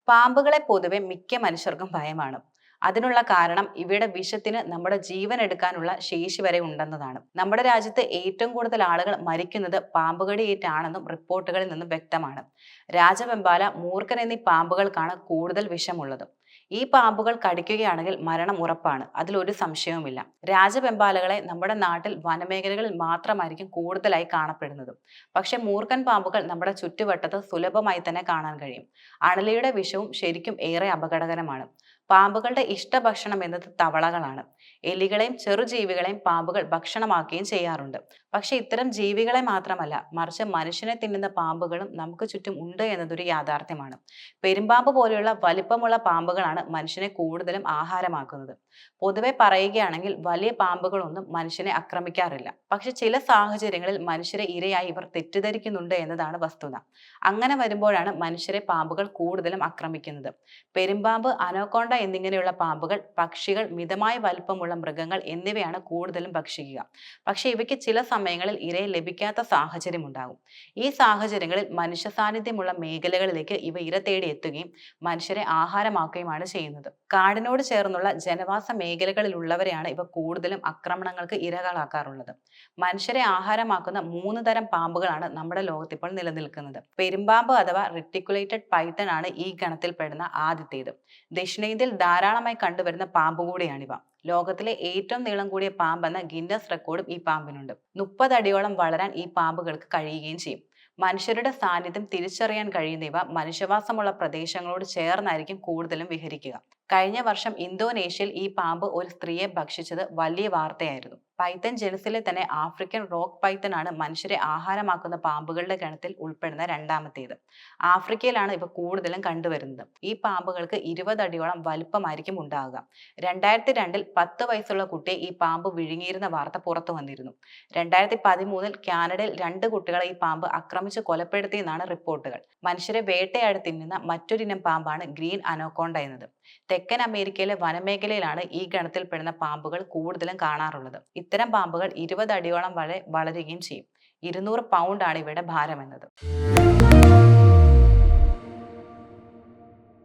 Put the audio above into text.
പാമ്പുകളെ പൊതുവെ മിക്ക മനുഷ്യർക്കും ഭയമാണ്. അതിനുള്ള കാരണം ഇവയുടെ വിഷത്തിന് നമ്മുടെ ജീവൻ എടുക്കാനുള്ള ശേഷി വരെ ഉണ്ടെന്നതാണ്. നമ്മുടെ രാജ്യത്ത് ഏറ്റവും കൂടുതൽ ആളുകൾ മരിക്കുന്നത് പാമ്പുകടിയേറ്റാണെന്നും റിപ്പോർട്ടുകളിൽ നിന്നും വ്യക്തമാണ്. രാജവെമ്പാല, മൂർഖൻ എന്നീ പാമ്പുകൾക്കാണ് കൂടുതൽ വിഷമുള്ളത്. ഈ പാമ്പുകൾ കടിക്കുകയാണെങ്കിൽ മരണം ഉറപ്പാണ്, അതിലൊരു സംശയവുമില്ല. രാജവെമ്പാലകളെ നമ്മുടെ നാട്ടിൽ വനമേഖലകളിൽ മാത്രമായിരിക്കും കൂടുതലായി കാണപ്പെടുന്നത്. പക്ഷെ മൂർഖൻ പാമ്പുകൾ നമ്മുടെ ചുറ്റുവട്ടത്ത് സുലഭമായി തന്നെ കാണാൻ കഴിയും. അണലിയുടെ വിഷവും ശരിക്കും ഏറെ അപകടകരമാണ്. പാമ്പുകളുടെ ഇഷ്ടഭക്ഷണം എന്നത് തവളകളാണ്. എലികളെയും ചെറുജീവികളെയും പാമ്പുകൾ ഭക്ഷണമാക്കുകയും ചെയ്യാറുണ്ട്. പക്ഷെ ഇത്തരം ജീവികളെ മാത്രമല്ല, മറിച്ച് മനുഷ്യനെ തിന്നുന്ന പാമ്പുകളും നമുക്ക് ചുറ്റും ഉണ്ട് എന്നതൊരു യാഥാർത്ഥ്യമാണ്. പെരുമ്പാമ്പ് പോലെയുള്ള വലിപ്പമുള്ള പാമ്പുകളാണ് മനുഷ്യനെ കൂടുതലും ആഹാരമാക്കുന്നത്. പൊതുവെ പറയുകയാണെങ്കിൽ വലിയ പാമ്പുകളൊന്നും മനുഷ്യനെ ആക്രമിക്കാറില്ല. പക്ഷെ ചില സാഹചര്യങ്ങളിൽ മനുഷ്യരെ ഇരയായി ഇവർ തെറ്റിദ്ധരിക്കുന്നുണ്ട് എന്നതാണ് വസ്തുത. അങ്ങനെ വരുമ്പോഴാണ് മനുഷ്യരെ പാമ്പുകൾ കൂടുതലും ആക്രമിക്കുന്നത്. പെരുമ്പാമ്പ്, അനോക്കോണ്ട എന്നിങ്ങനെയുള്ള പാമ്പുകൾ, പക്ഷികൾ, മിതമായ വലിപ്പമുള്ള മൃഗങ്ങൾ എന്നിവയാണ് കൂടുതലും ഭക്ഷിക്കുക. പക്ഷെ ഇവയ്ക്ക് ചില സമയങ്ങളിൽ ഇരയെ ലഭിക്കാത്ത സാഹചര്യം ഉണ്ടാകും. ഈ സാഹചര്യങ്ങളിൽ മനുഷ്യ സാന്നിധ്യമുള്ള മേഖലകളിലേക്ക് ഇവ ഇര തേടി എത്തുകയും മനുഷ്യരെ ആഹാരമാക്കുകയുമാണ് ചെയ്യുന്നത്. കാടിനോട് ചേർന്നുള്ള ജനവാസ മേഖലകളിലുള്ളവരെയാണ് ഇവ കൂടുതലും ആക്രമണങ്ങൾക്ക് ഇരകളാക്കാറുള്ളത്. മനുഷ്യരെ ആഹാരമാക്കുന്ന 3 തരം പാമ്പുകളാണ് നമ്മുടെ ലോകത്ത് ഇപ്പോൾ നിലനിൽക്കുന്നത്. പെരുമ്പാമ്പ് അഥവാ റെറ്റിക്കുലേറ്റഡ് പൈത്തൺ ആണ് ഈ ഗണത്തിൽപ്പെടുന്ന ആദ്യത്തേത്. ദക്ഷിണേന്ത്യയിൽ ധാരാളമായി കണ്ടുവരുന്ന പാമ്പ് കൂടിയാണിവ. ലോകത്തിലെ ഏറ്റവും നീളം കൂടിയ പാമ്പെന്ന ഗിന്നസ് റെക്കോർഡും ഈ പാമ്പിനുണ്ട്. 30 അടിയോളം വളരാൻ ഈ പാമ്പുകൾക്ക് കഴിയുകയും ചെയ്യും. മനുഷ്യരുടെ സാന്നിധ്യം തിരിച്ചറിയാൻ കഴിയുന്ന ഇവ മനുഷ്യവാസമുള്ള പ്രദേശങ്ങളോട് ചേർന്നായിരിക്കും കൂടുതലും വിഹരിക്കുക. കഴിഞ്ഞ വർഷം ഇന്തോനേഷ്യയിൽ ഈ പാമ്പ് ഒരു സ്ത്രീയെ ഭക്ഷിച്ചത് വലിയ വാർത്തയായിരുന്നു. പൈത്തൺ ജനുസിലെ തന്നെ ആഫ്രിക്കൻ റോക്ക് പൈത്തൺ ആണ് മനുഷ്യരെ ആഹാരമാക്കുന്ന പാമ്പുകളുടെ ഗണത്തിൽ ഉൾപ്പെടുന്ന രണ്ടാമത്തേത്. ആഫ്രിക്കയിലാണ് ഇവ കൂടുതലും കണ്ടുവരുന്നത്. ഈ പാമ്പുകൾക്ക് 20 അടിയോളം വലുപ്പമായിരിക്കും ഉണ്ടാകുക. 2002 10 വയസ്സുള്ള കുട്ടിയെ ഈ പാമ്പ് വിഴുങ്ങിയിരുന്ന വാർത്ത പുറത്തു വന്നിരുന്നു. 2013 കാനഡയിൽ 2 കുട്ടികളെ ഈ പാമ്പ് ആക്രമിച്ച് കൊലപ്പെടുത്തിയെന്നാണ് റിപ്പോർട്ടുകൾ. മനുഷ്യരെ വേട്ടയാടി തിന്നുന്ന മറ്റൊരിനം പാമ്പാണ് ഗ്രീൻ അനോക്കോണ്ട എന്നത്. തെക്കൻ അമേരിക്കയിലെ വനമേഖലയിലാണ് ഈ ഗണത്തിൽപ്പെടുന്ന പാമ്പുകൾ കൂടുതലും കാണാറുള്ളത്. ഇത്തരം പാമ്പുകൾ 20 അടിയോളം വരെ വളരുകയും ചെയ്യും. 200 പൗണ്ട് ആണ് ഇവയുടെ ഭാരം എന്നത്.